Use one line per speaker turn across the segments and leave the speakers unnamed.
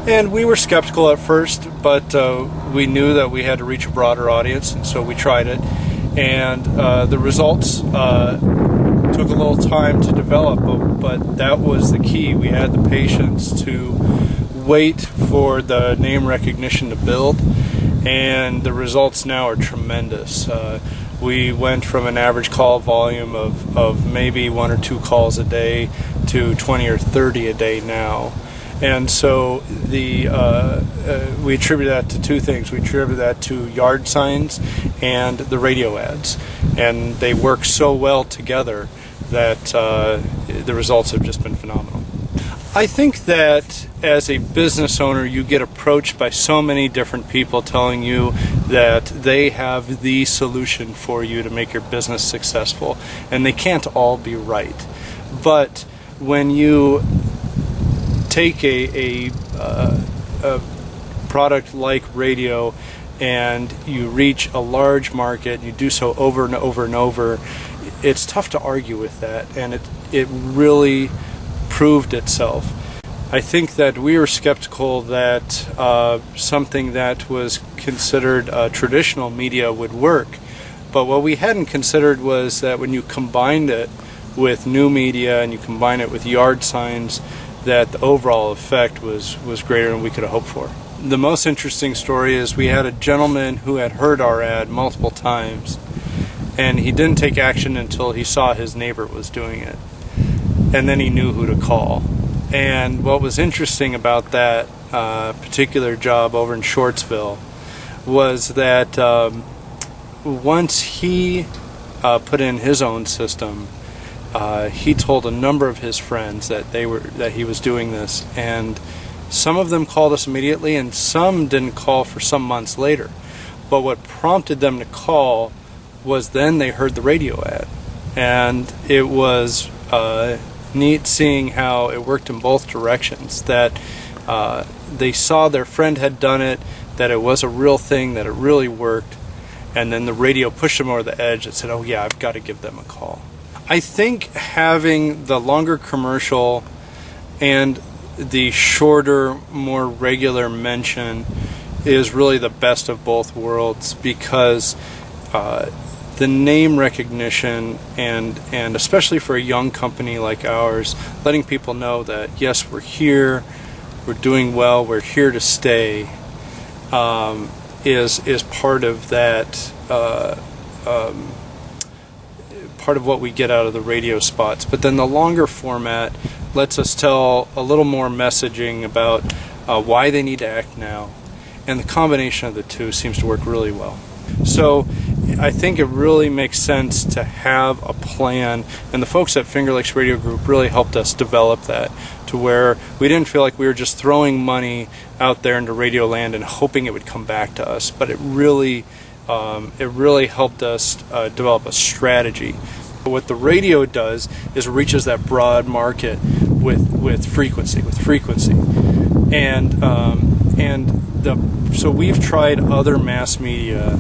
And we were skeptical at first, but we knew that we had to reach a broader audience, and so we tried it. And the results took a little time to develop, but that was the key. We had the patience to wait for the name recognition to build, and the results now are tremendous. We went from an average call volume of maybe 1 or 2 calls a day to 20 or 30 a day now. And so we attribute that to 2 things. We attribute that to yard signs and the radio ads. And they work so well together that the results have just been phenomenal. I think that as a business owner, you get approached by so many different people telling you that they have the solution for you to make your business successful, and they can't all be right. But when you take a product like radio and you reach a large market, you do so over and over and over, it's tough to argue with that, and it really proved itself. I think that we were skeptical that something that was considered traditional media would work, but what we hadn't considered was that when you combined it with new media and you combine it with yard signs, that the overall effect was greater than we could have hoped for. The most interesting story is we had a gentleman who had heard our ad multiple times, and he didn't take action until he saw his neighbor was doing it, and then he knew who to call. And what was interesting about that particular job over in Shortsville was that once he put in his own system, he told a number of his friends that he was doing this, and some of them called us immediately, and some didn't call for some months later. But what prompted them to call was then they heard the radio ad, and it was neat seeing how it worked in both directions. That they saw their friend had done it, that it was a real thing, that it really worked, and then the radio pushed them over the edge and said, "Oh yeah, I've got to give them a call." I think having the longer commercial and the shorter, more regular mention is really the best of both worlds, because the name recognition and especially for a young company like ours, letting people know that yes, we're here, we're doing well, we're here to stay, is part of that. Part of what we get out of the radio spots. But then the longer format lets us tell a little more messaging about why they need to act now, and the combination of the two seems to work really well. So I think it really makes sense to have a plan, and the folks at Finger Lakes Radio Group really helped us develop that to where we didn't feel like we were just throwing money out there into radio land and hoping it would come back to us, but it really helped us develop a strategy. What the radio does is reaches that broad market with frequency, so we've tried other mass media,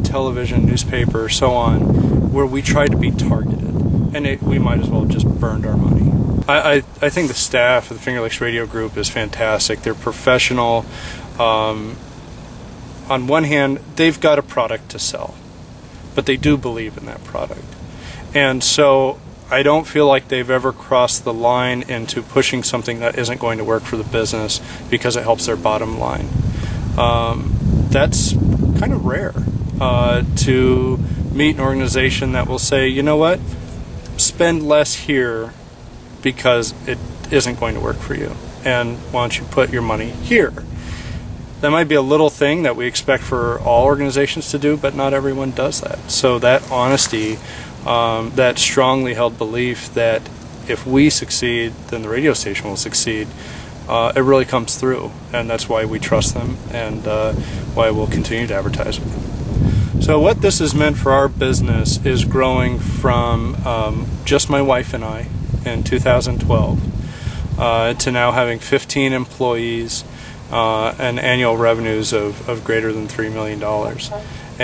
television, newspaper, so on, where we try to be targeted, and we might as well have just burned our money. I think the staff of the Finger Lakes Radio Group is fantastic. They're professional. On one hand, they've got a product to sell, but they do believe in that product. And so I don't feel like they've ever crossed the line into pushing something that isn't going to work for the business because it helps their bottom line. That's kind of rare to meet an organization that will say, you know what, spend less here because it isn't going to work for you, and why don't you put your money here? That might be a little thing that we expect for all organizations to do, but not everyone does that. So that honesty, that strongly held belief that if we succeed, then the radio station will succeed, it really comes through, and that's why we trust them, and why we'll continue to advertise with them. So what this has meant for our business is growing from just my wife and I in 2012 to now having 15 employees, and annual revenues of greater than $3 million.